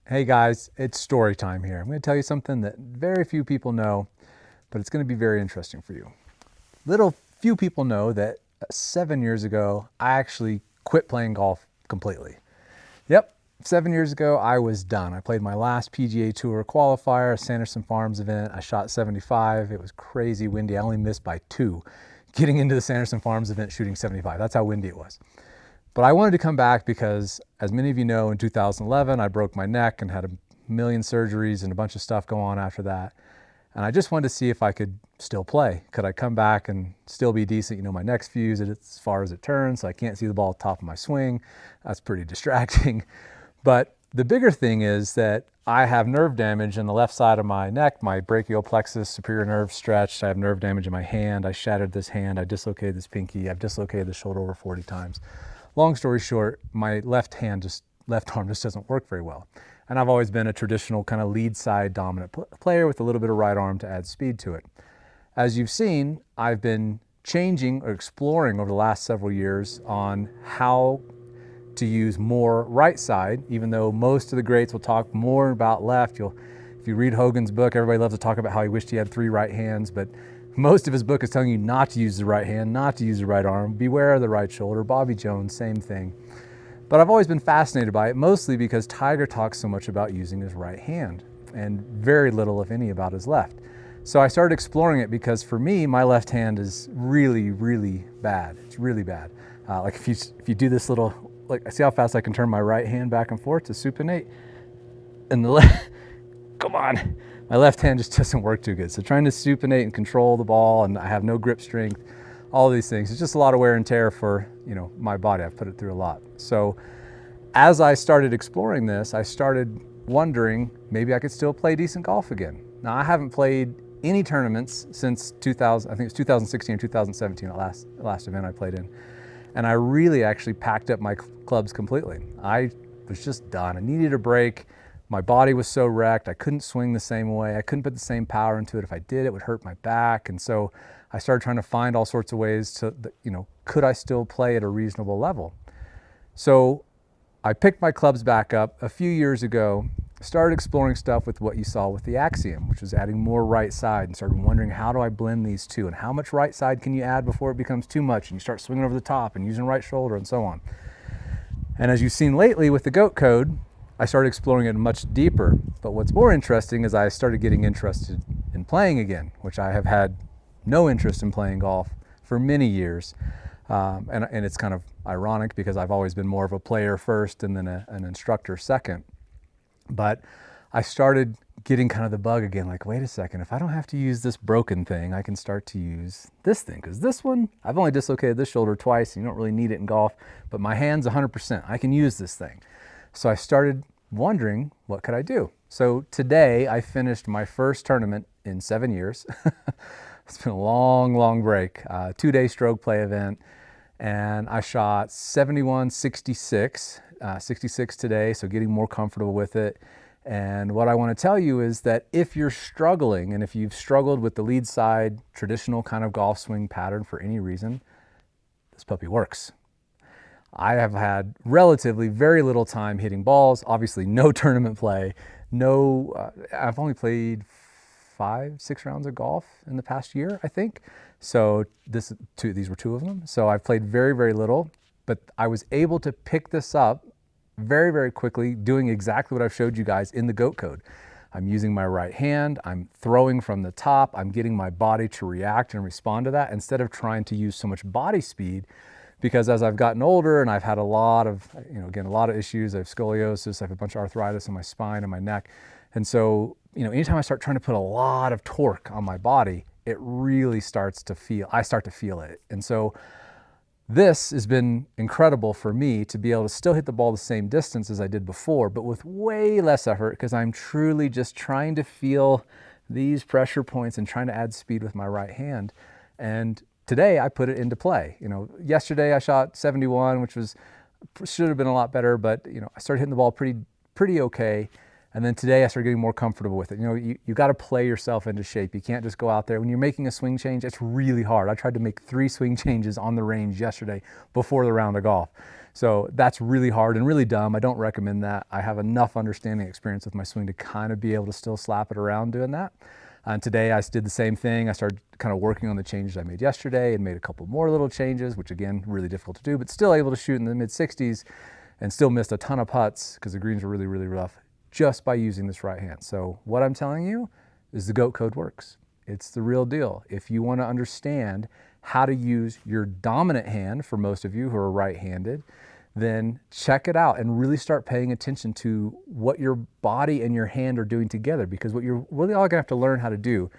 Hey guys, it's story time here. I'm going to tell you something that very few people know, but it's going to be very interesting for you. Little few people know that 7 years ago, I actually quit playing golf completely. Yep, 7 years ago, I was done. I played my last PGA Tour qualifier, a Sanderson Farms event. I shot 75. It was crazy windy. I only missed by 2 getting into the Sanderson Farms event shooting 75. That's how windy it was. But I wanted to come back because, as many of you know, in 2011, I broke my neck and had a million surgeries and a bunch of stuff go on after that. And I just wanted to see if I could still play. Could I come back and still be decent? You know, my neck's fused as far as it turns, so I can't see the ball at the top of my swing. That's pretty distracting. But the bigger thing is that I have nerve damage in the left side of my neck. My brachial plexus, superior nerve stretched. I have nerve damage in my hand. I shattered this hand. I dislocated this pinky. I've dislocated the shoulder over 40 times. Long story short, my left arm just doesn't work very well. And I've always been a traditional kind of lead side dominant player with a little bit of right arm to add speed to it. As you've seen, I've been changing or exploring over the last several years on how to use more right side, even though most of the greats will talk more about left. If you read Hogan's book, everybody loves to talk about how he wished he had 3 right hands, but most of his book is telling you not to use the right hand, not to use the right arm, beware of the right shoulder. Bobby Jones, same thing. But I've always been fascinated by it, mostly because Tiger talks so much about using his right hand and very little, if any, about his left. So I started exploring it because for me, my left hand is really, really bad. It's really bad. Like if you do this little, like, see how fast I can turn my right hand back and forth to supinate? And the left, come on. My left hand just doesn't work too good. So trying to supinate and control the ball, and I have no grip strength, all these things. It's just a lot of wear and tear for, my body. I've put it through a lot. So as I started exploring this, I started wondering maybe I could still play decent golf again. Now, I haven't played any tournaments since 2000, I think it was 2016 or 2017, the last event I played in. And I really actually packed up my clubs completely. I was just done. I needed a break. My body was so wrecked. I couldn't swing the same way. I couldn't put the same power into it. If I did, it would hurt my back. And so I started trying to find all sorts of ways to, could I still play at a reasonable level? So I picked my clubs back up a few years ago, started exploring stuff with what you saw with the Axiom, which was adding more right side, and started wondering, how do I blend these two? And how much right side can you add before it becomes too much and you start swinging over the top and using right shoulder and so on. And as you've seen lately with the GOAT code, I started exploring it much deeper. But what's more interesting is I started getting interested in playing again, which I have had no interest in playing golf for many years. And it's kind of ironic because I've always been more of a player first and then an instructor second. But I started getting kind of the bug again, like, wait a second, if I don't have to use this broken thing, I can start to use this thing. Because this one, I've only dislocated this shoulder twice, and you don't really need it in golf, but my hand's 100%. I can use this thing. So I started wondering, what could I do? So today I finished my first tournament in 7 years. It's been a long, long break, 2-day stroke play event, and I shot 71, 66, 66 today, so getting more comfortable with it. And what I want to tell you is that if you're struggling, and if you've struggled with the lead side traditional kind of golf swing pattern for any reason, this puppy works. I have had relatively very little time hitting balls, obviously no tournament play, I've only played 5-6 rounds of golf in the past year, I think. So these were 2 of them. So I've played very, very little, but I was able to pick this up very, very quickly, doing exactly what I've showed you guys in the GOAT code. I'm using my right hand, I'm throwing from the top, I'm getting my body to react and respond to that instead of trying to use so much body speed. Because as I've gotten older and I've had a lot of, a lot of issues, I have scoliosis, I have a bunch of arthritis in my spine and my neck. And so, anytime I start trying to put a lot of torque on my body, it really I start to feel it. And so this has been incredible for me to be able to still hit the ball the same distance as I did before, but with way less effort because I'm truly just trying to feel these pressure points and trying to add speed with my right hand. And today I put it into play. Yesterday I shot 71, which should have been a lot better, but I started hitting the ball pretty okay. And then today I started getting more comfortable with it. You got to play yourself into shape. You can't just go out there. When you're making a swing change, it's really hard. I tried to make 3 swing changes on the range yesterday before the round of golf. So that's really hard and really dumb. I don't recommend that. I have enough understanding experience with my swing to kind of be able to still slap it around doing that. And today I did the same thing. I started kind of working on the changes I made yesterday and made a couple more little changes, which again, really difficult to do, but still able to shoot in the mid 60s and still missed a ton of putts because the greens were really, really rough just by using this right hand. So what I'm telling you is the GOAT code works. It's the real deal. If you want to understand how to use your dominant hand, for most of you who are right-handed, then check it out and really start paying attention to what your body and your hand are doing together, because what you're really all gonna have to learn how to do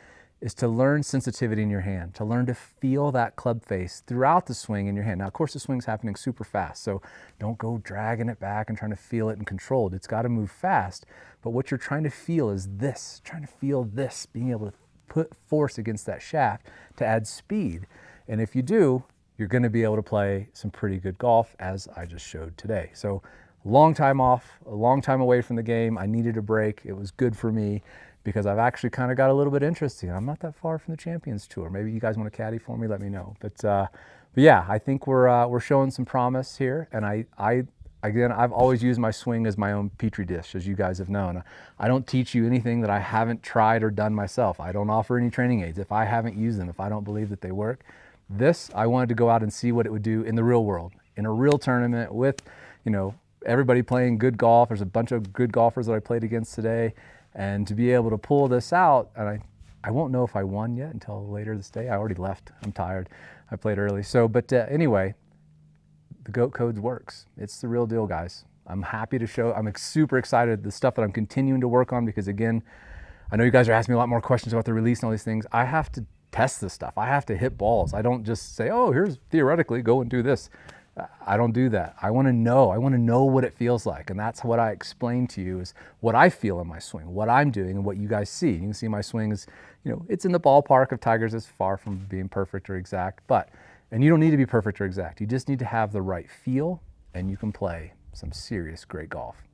is to learn sensitivity in your hand, to learn to feel that club face throughout the swing in your hand. Now, of course, the swing's happening super fast, so don't go dragging it back and trying to feel it and control it. It's gotta move fast, but what you're trying to feel is this, trying to feel this, being able to put force against that shaft to add speed. And if you do, you're gonna be able to play some pretty good golf, as I just showed today. So long time off, a long time away from the game. I needed a break. It was good for me because I've actually kind of got a little bit interested. I'm not that far from the Champions Tour. Maybe you guys want to caddy for me, let me know. But yeah, I think we're showing some promise here. And again, I've always used my swing as my own petri dish, as you guys have known. I don't teach you anything that I haven't tried or done myself. I don't offer any training aids if I haven't used them, if I don't believe that they work. This, I wanted to go out and see what it would do in the real world, in a real tournament with, you know, everybody playing good golf. There's a bunch of good golfers that I played against today, and to be able to pull this out, and I won't know if I won yet until later this day. I already left. I'm tired. I played early. So, but anyway, the GOAT codes works. It's the real deal, guys. I'm happy to show. I'm super excited. The stuff that I'm continuing to work on, because again, I know you guys are asking me a lot more questions about the release and all these things. I have to test this stuff. I have to hit balls. I don't just say, oh, here's theoretically, go and do this. I don't do that. I want to know. I want to know what it feels like. And that's what I explain to you, is what I feel in my swing, what I'm doing, and what you guys see. You can see my swing is, you know, it's in the ballpark of Tiger's. It's far from being perfect or exact, and you don't need to be perfect or exact. You just need to have the right feel, and you can play some serious great golf.